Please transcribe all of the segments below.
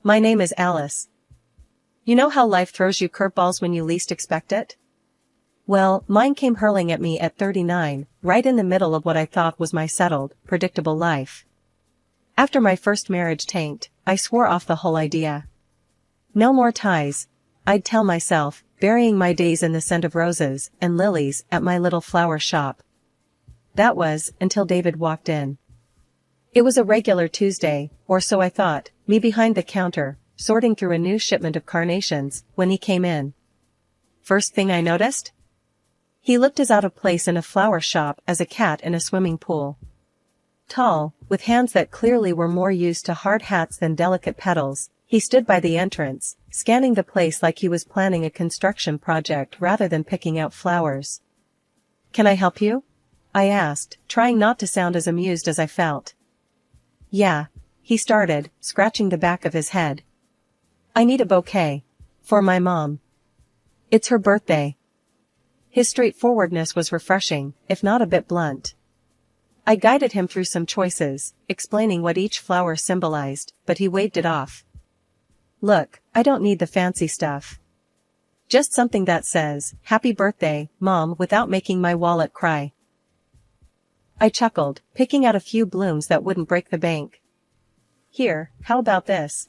My name is Alice. You know how life throws you curveballs when you least expect it? Well, mine came hurling at me at 39, right in the middle of what I thought was my settled, predictable life. After my first marriage tanked, I swore off the whole idea. No more ties, I'd tell myself, burying my days in the scent of roses and lilies at my little flower shop. That was, until David walked in. It was a regular Tuesday, or so I thought, me behind the counter, sorting through a new shipment of carnations, when he came in. First thing I noticed? He looked as out of place in a flower shop as a cat in a swimming pool. Tall, with hands that clearly were more used to hard hats than delicate petals, he stood by the entrance, scanning the place like he was planning a construction project rather than picking out flowers. "Can I help you?" I asked, trying not to sound as amused as I felt. "Yeah," he started, scratching the back of his head. "I need a bouquet. For my mom. It's her birthday." His straightforwardness was refreshing, if not a bit blunt. I guided him through some choices, explaining what each flower symbolized, but he waved it off. "Look, I don't need the fancy stuff. Just something that says, 'Happy birthday, Mom,' without making my wallet cry." I chuckled, picking out a few blooms that wouldn't break the bank. "Here, how about this?"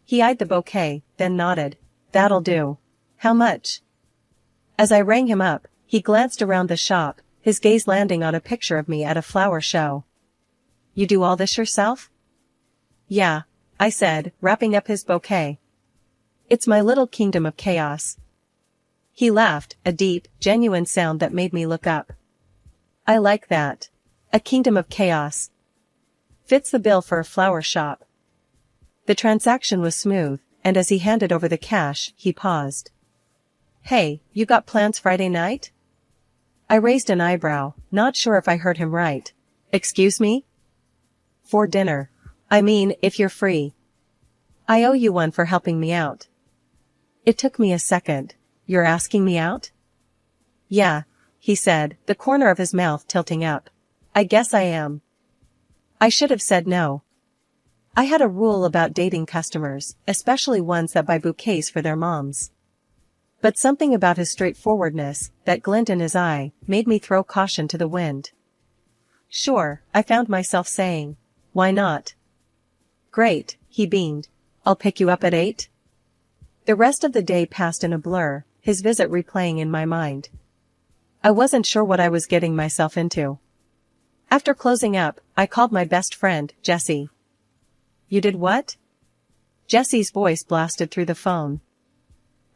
He eyed the bouquet, then nodded. "That'll do. How much?" As I rang him up, he glanced around the shop, his gaze landing on a picture of me at a flower show. "You do all this yourself?" "Yeah," I said, wrapping up his bouquet. "It's my little kingdom of chaos." He laughed, a deep, genuine sound that made me look up. "I like that. A kingdom of chaos. Fits the bill for a flower shop." The transaction was smooth, and as he handed over the cash, he paused. "Hey, you got plans Friday night?" I raised an eyebrow, not sure if I heard him right. "Excuse me?" "For dinner. I mean, if you're free. I owe you one for helping me out." It took me a second. "You're asking me out?" "Yeah," he said, the corner of his mouth tilting up. "I guess I am." I should have said no. I had a rule about dating customers, especially ones that buy bouquets for their moms. But something about his straightforwardness, that glint in his eye, made me throw caution to the wind. "Sure," I found myself saying. "Why not?" "Great," he beamed. "I'll pick you up at 8. The rest of the day passed in a blur, his visit replaying in my mind. I wasn't sure what I was getting myself into. After closing up, I called my best friend, Jessie. "You did what?" Jessie's voice blasted through the phone.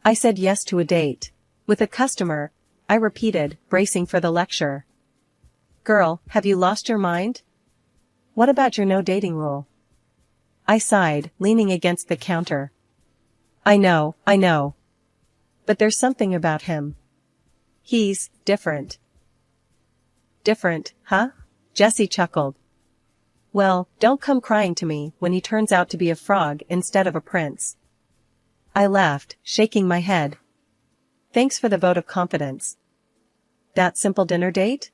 "I said yes to a date. With a customer," I repeated, bracing for the lecture. "Girl, have you lost your mind? What about your no dating rule?" I sighed, leaning against the counter. I know. But there's something about him. He's different." "Different, huh?" Jessie chuckled. "Well, don't come crying to me when he turns out to be a frog instead of a prince." I laughed, shaking my head. "Thanks for the vote of confidence." That simple dinner date?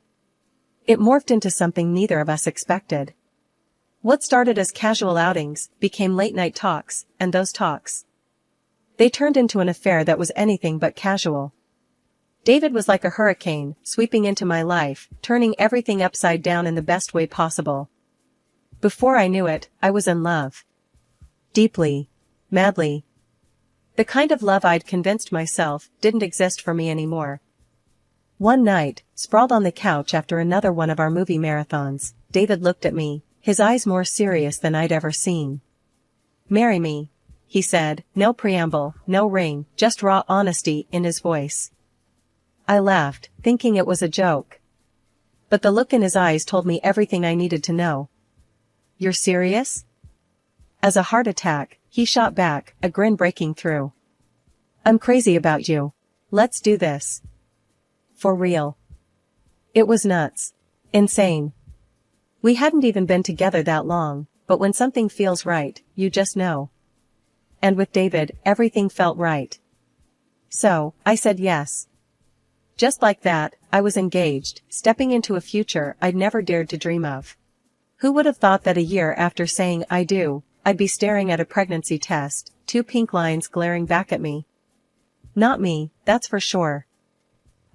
It morphed into something neither of us expected. What started as casual outings became late-night talks, and those talks, they turned into an affair that was anything but casual. David was like a hurricane, sweeping into my life, turning everything upside down in the best way possible. Before I knew it, I was in love. Deeply. Madly. The kind of love I'd convinced myself didn't exist for me anymore. One night, sprawled on the couch after another one of our movie marathons, David looked at me, his eyes more serious than I'd ever seen. "Marry me," he said, no preamble, no ring, just raw honesty in his voice. I laughed, thinking it was a joke. But the look in his eyes told me everything I needed to know. "You're serious?" As a heart attack, he shot back, a grin breaking through. "I'm crazy about you. Let's do this." For real. It was nuts. Insane. We hadn't even been together that long, but when something feels right, you just know. And with David, everything felt right. So, I said yes. Just like that, I was engaged, stepping into a future I'd never dared to dream of. Who would have thought that a year after saying I do, I'd be staring at a pregnancy test, two pink lines glaring back at me. Not me, that's for sure.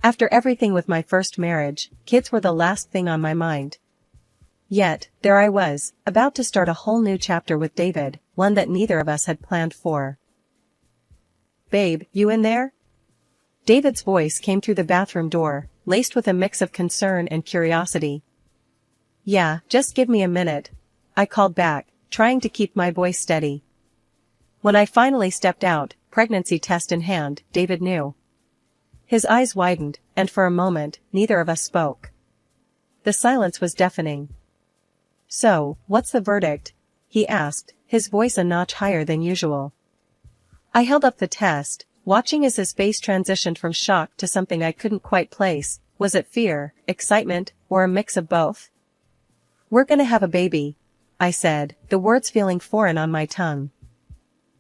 After everything with my first marriage, kids were the last thing on my mind. Yet, there I was, about to start a whole new chapter with David, one that neither of us had planned for. "Babe, you in there?" David's voice came through the bathroom door, laced with a mix of concern and curiosity. "Yeah, just give me a minute," I called back, trying to keep my voice steady. When I finally stepped out, pregnancy test in hand, David knew. His eyes widened, and for a moment, neither of us spoke. The silence was deafening. "So, what's the verdict?" he asked, his voice a notch higher than usual. I held up the test, watching as his face transitioned from shock to something I couldn't quite place. Was it fear, excitement, or a mix of both? "We're gonna have a baby," I said, the words feeling foreign on my tongue.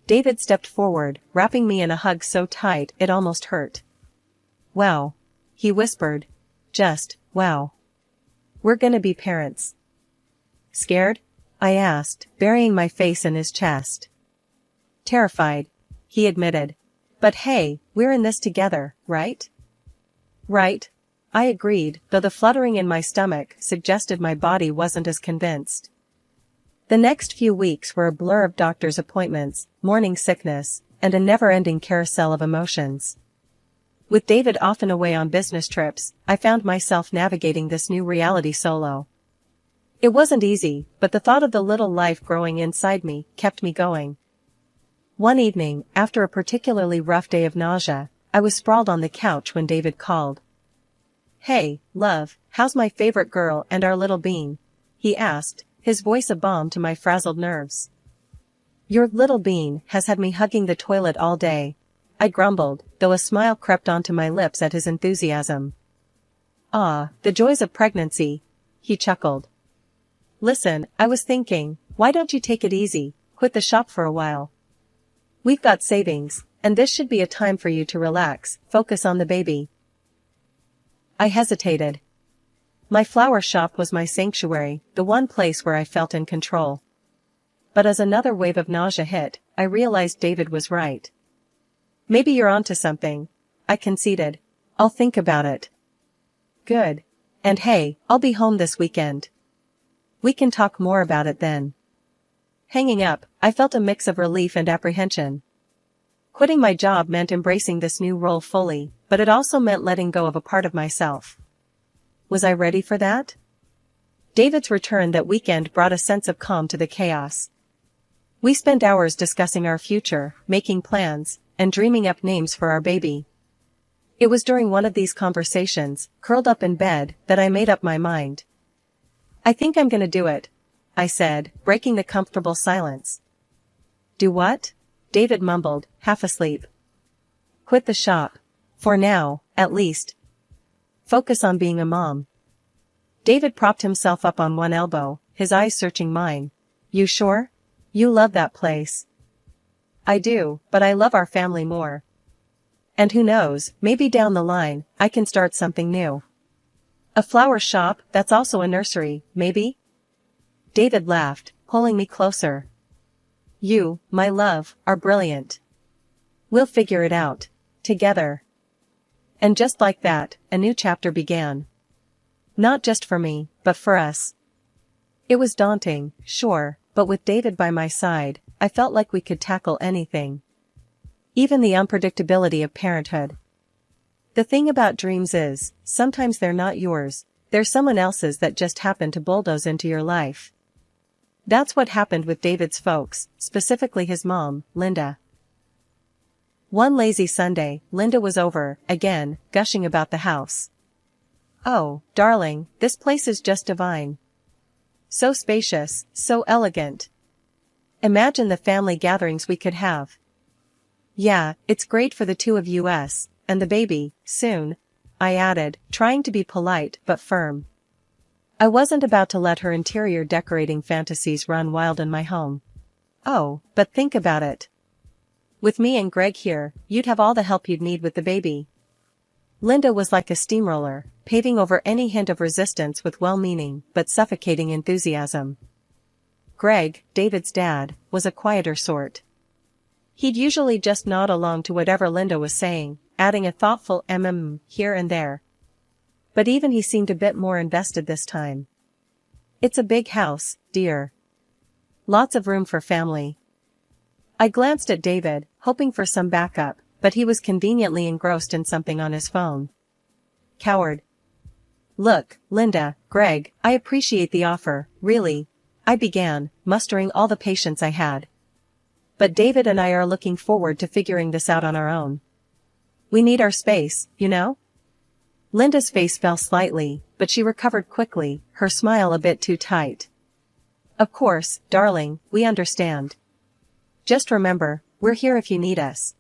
David stepped forward, wrapping me in a hug so tight it almost hurt. "Wow," he whispered. "Just, wow. We're gonna be parents." "Scared?" I asked, burying my face in his chest. "Terrified," he admitted. "But hey, we're in this together, right?" "Right," I agreed, though the fluttering in my stomach suggested my body wasn't as convinced. The next few weeks were a blur of doctor's appointments, morning sickness, and a never-ending carousel of emotions. With David often away on business trips, I found myself navigating this new reality solo. It wasn't easy, but the thought of the little life growing inside me kept me going. One evening, after a particularly rough day of nausea, I was sprawled on the couch when David called. "Hey, love, how's my favorite girl and our little bean?" he asked, his voice a balm to my frazzled nerves. "Your little bean has had me hugging the toilet all day," I grumbled, though a smile crept onto my lips at his enthusiasm. "Ah, the joys of pregnancy," he chuckled. "Listen, I was thinking, why don't you take it easy, quit the shop for a while? We've got savings, and this should be a time for you to relax, focus on the baby." I hesitated. My flower shop was my sanctuary, the one place where I felt in control. But as another wave of nausea hit, I realized David was right. "Maybe you're onto something," I conceded. "I'll think about it." "Good. And hey, I'll be home this weekend. We can talk more about it then." Hanging up, I felt a mix of relief and apprehension. Quitting my job meant embracing this new role fully, but it also meant letting go of a part of myself. Was I ready for that? David's return that weekend brought a sense of calm to the chaos. We spent hours discussing our future, making plans, and dreaming up names for our baby. It was during one of these conversations, curled up in bed, that I made up my mind. "I think I'm gonna do it," I said, breaking the comfortable silence. "Do what?" David mumbled, half asleep. "Quit the shop. For now, at least. Focus on being a mom." David propped himself up on one elbow, his eyes searching mine. "You sure? You love that place." "I do, but I love our family more. And who knows, maybe down the line, I can start something new. A flower shop that's also a nursery, maybe?" David laughed, pulling me closer. "You, my love, are brilliant. We'll figure it out. Together." And just like that, a new chapter began. Not just for me, but for us. It was daunting, sure, but with David by my side, I felt like we could tackle anything. Even the unpredictability of parenthood. The thing about dreams is, sometimes they're not yours, they're someone else's that just happen to bulldoze into your life. That's what happened with David's folks, specifically his mom, Linda. One lazy Sunday, Linda was over, again, gushing about the house. "Oh, darling, this place is just divine. So spacious, so elegant. Imagine the family gatherings we could have." "Yeah, it's great for the two of us, and the baby, soon," I added, trying to be polite but firm. I wasn't about to let her interior decorating fantasies run wild in my home. "Oh, but think about it. With me and Greg here, you'd have all the help you'd need with the baby." Linda was like a steamroller, paving over any hint of resistance with well-meaning but suffocating enthusiasm. Greg, David's dad, was a quieter sort. He'd usually just nod along to whatever Linda was saying, adding a thoughtful here and there. But even he seemed a bit more invested this time. It's a big house, dear. Lots of room for family. I glanced at David, hoping for some backup, but he was conveniently engrossed in something on his phone. Coward. Look, Linda, Greg, I appreciate the offer, really, I began, mustering all the patience I had. But David and I are looking forward to figuring this out on our own. We need our space, you know? Linda's face fell slightly, but she recovered quickly, her smile a bit too tight. Of course, darling, we understand. Just remember, we're here if you need us.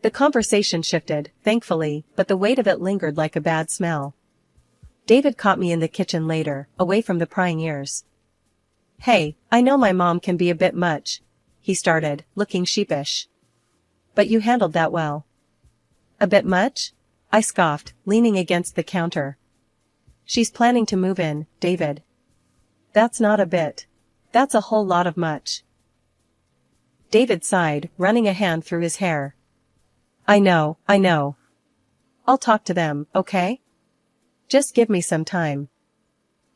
The conversation shifted, thankfully, but the weight of it lingered like a bad smell. David caught me in the kitchen later, away from the prying ears. Hey, I know my mom can be a bit much, he started, looking sheepish. But you handled that well. A bit much? I scoffed, leaning against the counter. She's planning to move in, David. That's not a bit. That's a whole lot of much. David sighed, running a hand through his hair. I know. I'll talk to them, okay? Just give me some time.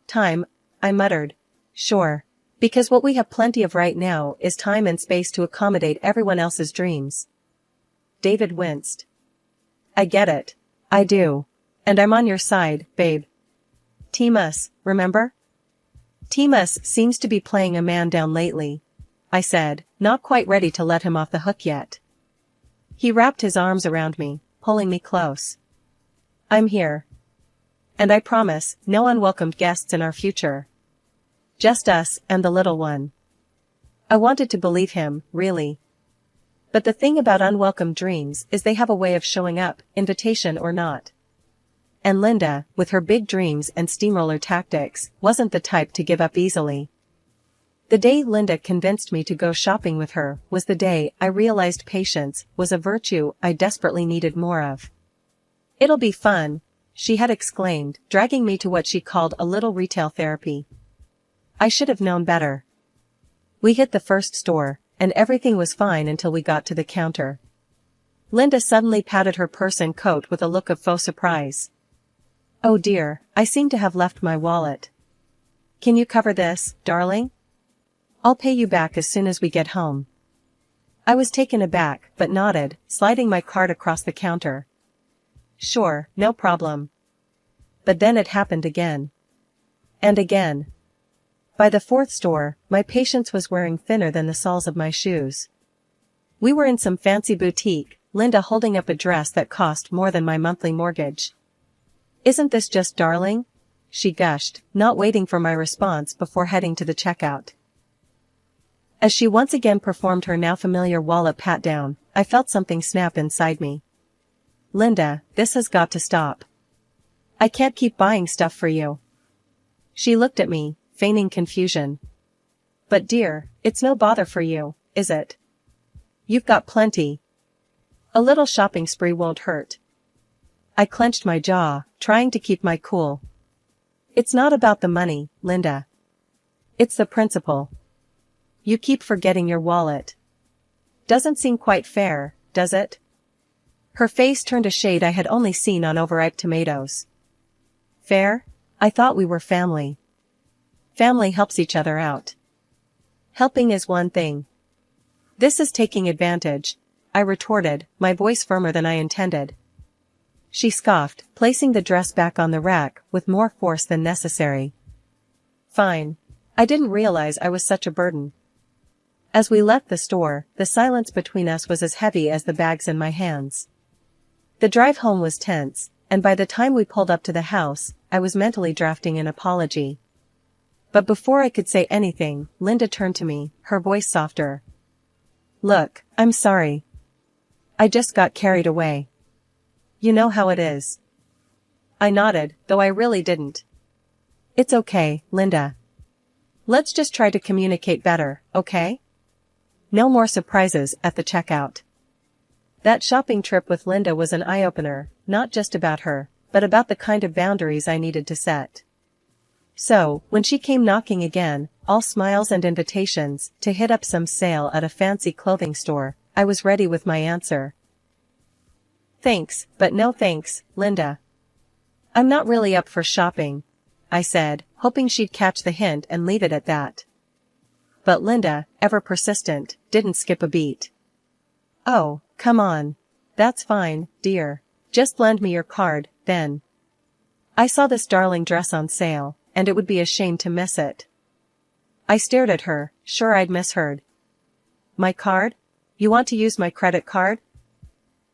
Time, I muttered. Sure. Because what we have plenty of right now is time and space to accommodate everyone else's dreams. David winced. I get it. I do. And I'm on your side, babe. Team us, remember? Team us seems to be playing a man down lately, I said, not quite ready to let him off the hook yet. He wrapped his arms around me, pulling me close. I'm here. And I promise, no unwelcomed guests in our future. Just us and the little one. I wanted to believe him, really. But the thing about unwelcome dreams is they have a way of showing up, invitation or not. And Linda, with her big dreams and steamroller tactics, wasn't the type to give up easily. The day Linda convinced me to go shopping with her was the day I realized patience was a virtue I desperately needed more of. It'll be fun, she had exclaimed, dragging me to what she called a little retail therapy. I should have known better. We hit the first store, and everything was fine until we got to the counter. Linda suddenly patted her purse and coat with a look of faux surprise. Oh dear, I seem to have left my wallet. Can you cover this, darling? I'll pay you back as soon as we get home. I was taken aback, but nodded, sliding my card across the counter. Sure, no problem. But then it happened again. And again. By the fourth store, my patience was wearing thinner than the soles of my shoes. We were in some fancy boutique, Linda holding up a dress that cost more than my monthly mortgage. Isn't this just darling? She gushed, not waiting for my response before heading to the checkout. As she once again performed her now familiar wallet pat-down, I felt something snap inside me. Linda, this has got to stop. I can't keep buying stuff for you. She looked at me, feigning confusion. But dear, it's no bother for you, is it? You've got plenty. A little shopping spree won't hurt. I clenched my jaw, trying to keep my cool. It's not about the money, Linda. It's the principle. You keep forgetting your wallet. Doesn't seem quite fair, does it? Her face turned a shade I had only seen on overripe tomatoes. Fair? I thought we were family. Family helps each other out. Helping is one thing. This is taking advantage, I retorted, my voice firmer than I intended. She scoffed, placing the dress back on the rack with more force than necessary. Fine. I didn't realize I was such a burden. As we left the store, the silence between us was as heavy as the bags in my hands. The drive home was tense, and by the time we pulled up to the house, I was mentally drafting an apology. But before I could say anything, Linda turned to me, her voice softer. Look, I'm sorry. I just got carried away. You know how it is. I nodded, though I really didn't. It's okay, Linda. Let's just try to communicate better, okay? No more surprises at the checkout. That shopping trip with Linda was an eye-opener, not just about her, but about the kind of boundaries I needed to set. So, when she came knocking again, all smiles and invitations, to hit up some sale at a fancy clothing store, I was ready with my answer. "Thanks, but no thanks, Linda. I'm not really up for shopping," I said, hoping she'd catch the hint and leave it at that. But Linda, ever persistent, didn't skip a beat. "Oh, come on. That's fine, dear. Just lend me your card, then. I saw this darling dress on sale, and it would be a shame to miss it." I stared at her, sure I'd misheard. "My card? You want to use my credit card?"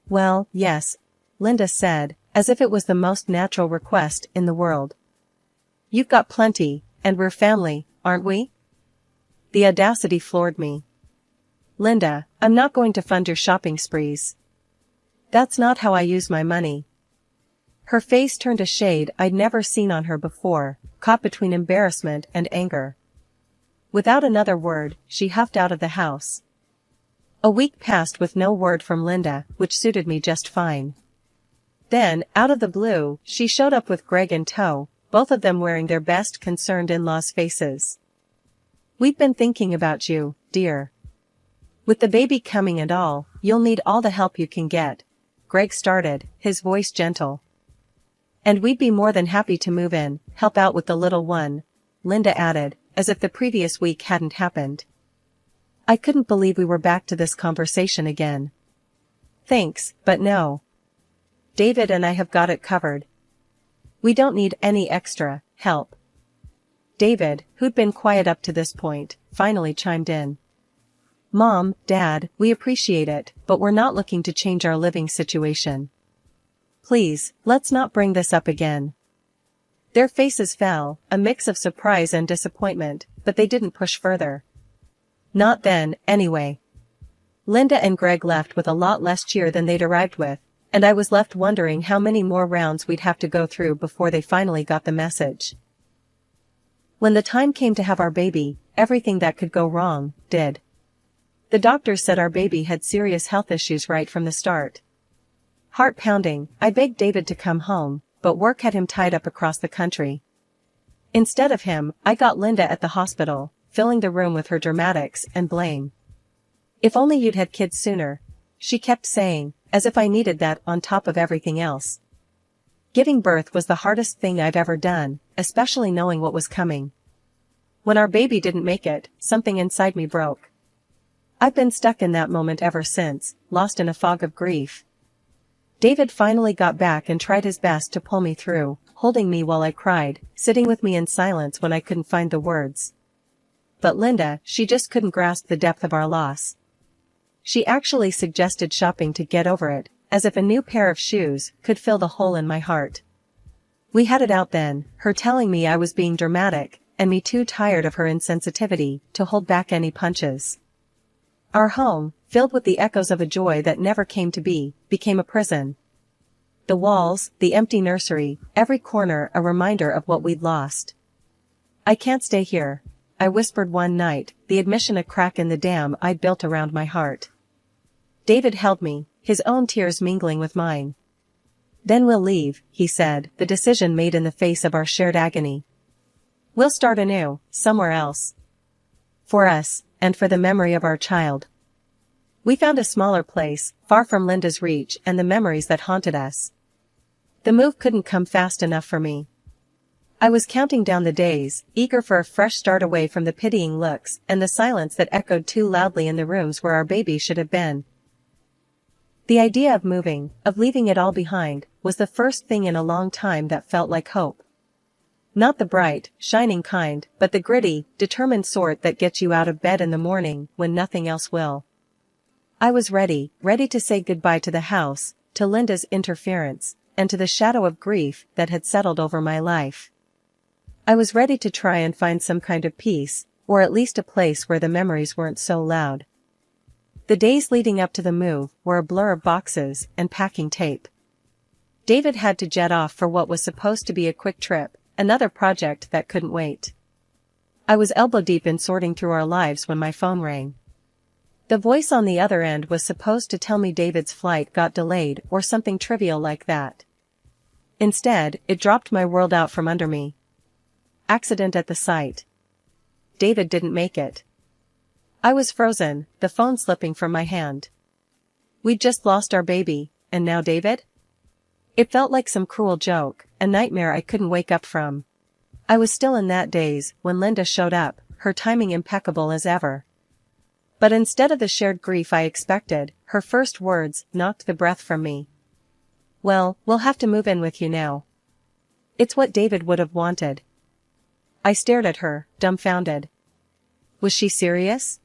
"Well, yes," Linda said, as if it was the most natural request in the world. "You've got plenty, and we're family, aren't we?" The audacity floored me. "Linda, I'm not going to fund your shopping sprees. That's not how I use my money." Her face turned a shade I'd never seen on her before, caught between embarrassment and anger. Without another word, she huffed out of the house. A week passed with no word from Linda, which suited me just fine. Then, out of the blue, she showed up with Greg in tow, both of them wearing their best concerned in-laws' faces. "We've been thinking about you, dear. With the baby coming and all, you'll need all the help you can get," Greg started, his voice gentle. "And we'd be more than happy to move in, help out with the little one," Linda added, as if the previous week hadn't happened. I couldn't believe we were back to this conversation again. "Thanks, but no. David and I have got it covered. We don't need any extra help." David, who'd been quiet up to this point, finally chimed in. "Mom, Dad, we appreciate it, but we're not looking to change our living situation. Please, let's not bring this up again." Their faces fell, a mix of surprise and disappointment, but they didn't push further. Not then, anyway. Linda and Greg left with a lot less cheer than they'd arrived with, and I was left wondering how many more rounds we'd have to go through before they finally got the message. When the time came to have our baby, everything that could go wrong, did. The doctors said our baby had serious health issues right from the start. Heart pounding, I begged David to come home, but work had him tied up across the country. Instead of him, I got Linda at the hospital, filling the room with her dramatics and blame. "If only you'd had kids sooner," she kept saying, as if I needed that on top of everything else. Giving birth was the hardest thing I've ever done, especially knowing what was coming. When our baby didn't make it, something inside me broke. I've been stuck in that moment ever since, lost in a fog of grief. David finally got back and tried his best to pull me through, holding me while I cried, sitting with me in silence when I couldn't find the words. But Linda, she just couldn't grasp the depth of our loss. She actually suggested shopping to get over it, as if a new pair of shoes could fill the hole in my heart. We had it out then, her telling me I was being dramatic, and me too tired of her insensitivity to hold back any punches. Our home, filled with the echoes of a joy that never came to be, became a prison. The walls, the empty nursery, every corner a reminder of what we'd lost. "I can't stay here," I whispered one night, the admission a crack in the dam I'd built around my heart. David held me, his own tears mingling with mine. "Then we'll leave," he said, the decision made in the face of our shared agony. "We'll start anew, somewhere else. For us, and for the memory of our child." We found a smaller place, far from Linda's reach and the memories that haunted us. The move couldn't come fast enough for me. I was counting down the days, eager for a fresh start away from the pitying looks and the silence that echoed too loudly in the rooms where our baby should have been. The idea of moving, of leaving it all behind, was the first thing in a long time that felt like hope. Not the bright, shining kind, but the gritty, determined sort that gets you out of bed in the morning when nothing else will. I was ready to say goodbye to the house, to Linda's interference, and to the shadow of grief that had settled over my life. I was ready to try and find some kind of peace, or at least a place where the memories weren't so loud. The days leading up to the move were a blur of boxes and packing tape. David had to jet off for what was supposed to be a quick trip, another project that couldn't wait. I was elbow deep in sorting through our lives when my phone rang. The voice on the other end was supposed to tell me David's flight got delayed or something trivial like that. Instead, it dropped my world out from under me. Accident at the site. David didn't make it. I was frozen, the phone slipping from my hand. We'd just lost our baby, and now David? It felt like some cruel joke, a nightmare I couldn't wake up from. I was still in that daze when Linda showed up, her timing impeccable as ever. But instead of the shared grief I expected, her first words knocked the breath from me. "Well, we'll have to move in with you now." It's what David would have wanted. I stared at her, dumbfounded. Was she serious?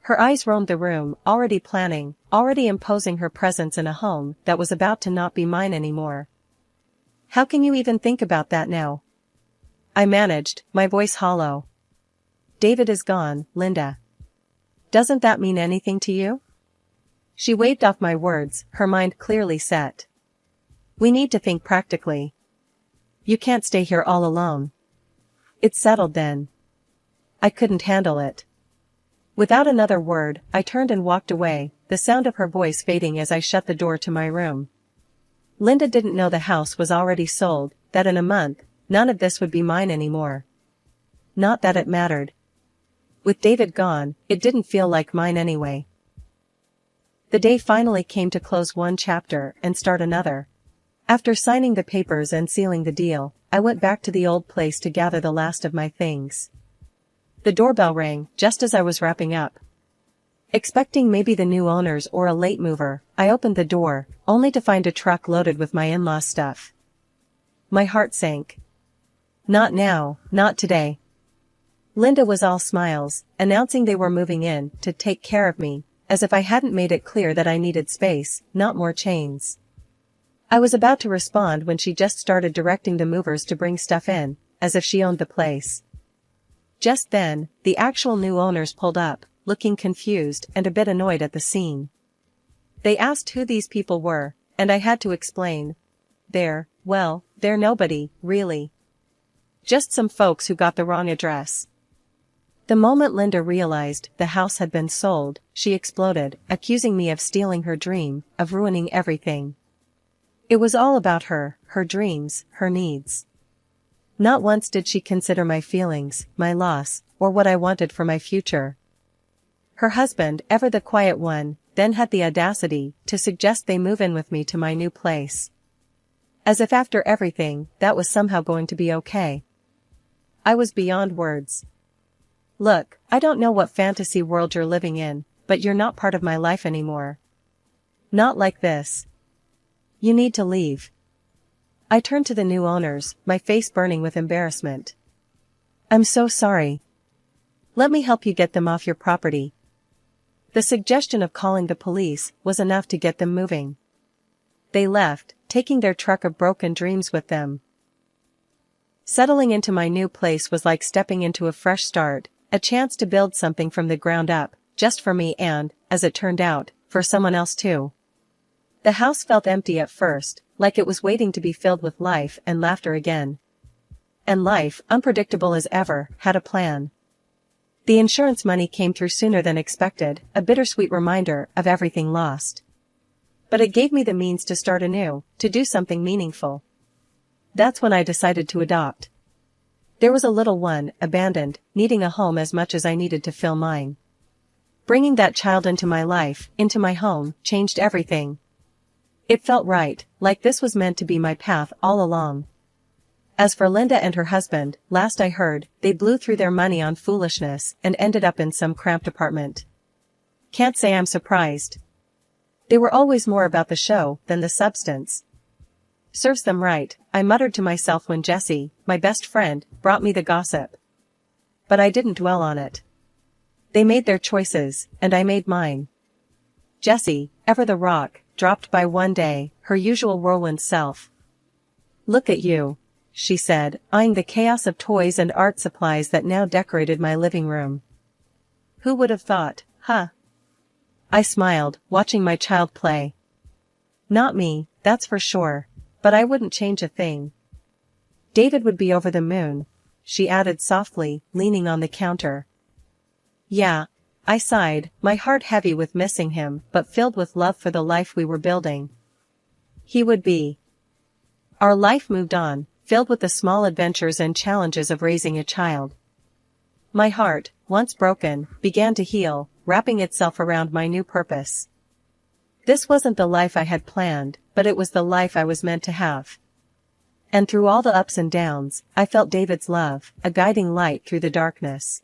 Her eyes roamed the room, already planning, already imposing her presence in a home that was about to not be mine anymore. "How can you even think about that now?" I managed, my voice hollow. "David is gone, Linda. Doesn't that mean anything to you?" She waved off my words, her mind clearly set. "We need to think practically. You can't stay here all alone." It's settled then. I couldn't handle it. Without another word, I turned and walked away, the sound of her voice fading as I shut the door to my room. Linda didn't know the house was already sold, that in a month, none of this would be mine anymore. Not that it mattered. With David gone, it didn't feel like mine anyway. The day finally came to close one chapter and start another. After signing the papers and sealing the deal, I went back to the old place to gather the last of my things. The doorbell rang just as I was wrapping up. Expecting maybe the new owners or a late mover, I opened the door, only to find a truck loaded with my in-laws' stuff. My heart sank. Not now, not today. Linda was all smiles, announcing they were moving in to take care of me, as if I hadn't made it clear that I needed space, not more chains. I was about to respond when she just started directing the movers to bring stuff in, as if she owned the place. Just then, the actual new owners pulled up, looking confused and a bit annoyed at the scene. They asked who these people were, and I had to explain. They're nobody, really. Just some folks who got the wrong address. The moment Linda realized the house had been sold, she exploded, accusing me of stealing her dream, of ruining everything. It was all about her, her dreams, her needs. Not once did she consider my feelings, my loss, or what I wanted for my future. Her husband, ever the quiet one, then had the audacity to suggest they move in with me to my new place. As if after everything, that was somehow going to be okay. I was beyond words. "Look, I don't know what fantasy world you're living in, but you're not part of my life anymore. Not like this. You need to leave." I turned to the new owners, my face burning with embarrassment. "I'm so sorry. Let me help you get them off your property." The suggestion of calling the police was enough to get them moving. They left, taking their truck of broken dreams with them. Settling into my new place was like stepping into a fresh start, a chance to build something from the ground up, just for me and, as it turned out, for someone else too. The house felt empty at first, like it was waiting to be filled with life and laughter again. And life, unpredictable as ever, had a plan. The insurance money came through sooner than expected, a bittersweet reminder of everything lost. But it gave me the means to start anew, to do something meaningful. That's when I decided to adopt. There was a little one, abandoned, needing a home as much as I needed to fill mine. Bringing that child into my life, into my home, changed everything. It felt right, like this was meant to be my path all along. As for Linda and her husband, last I heard, they blew through their money on foolishness and ended up in some cramped apartment. Can't say I'm surprised. They were always more about the show than the substance. Serves them right, I muttered to myself when Jessie, my best friend, brought me the gossip. But I didn't dwell on it. They made their choices, and I made mine. Jessie, ever the rock, dropped by one day, her usual whirlwind self. "Look at you," she said, eyeing the chaos of toys and art supplies that now decorated my living room. "Who would have thought, huh?" I smiled, watching my child play. "Not me, that's for sure, but I wouldn't change a thing. David would be over the moon," she added softly, leaning on the counter. "Yeah," I sighed, my heart heavy with missing him but filled with love for the life we were building. He would be. Our life moved on, filled with the small adventures and challenges of raising a child. My heart, once broken, began to heal, wrapping itself around my new purpose. This wasn't the life I had planned, but it was the life I was meant to have. And through all the ups and downs, I felt David's love, a guiding light through the darkness.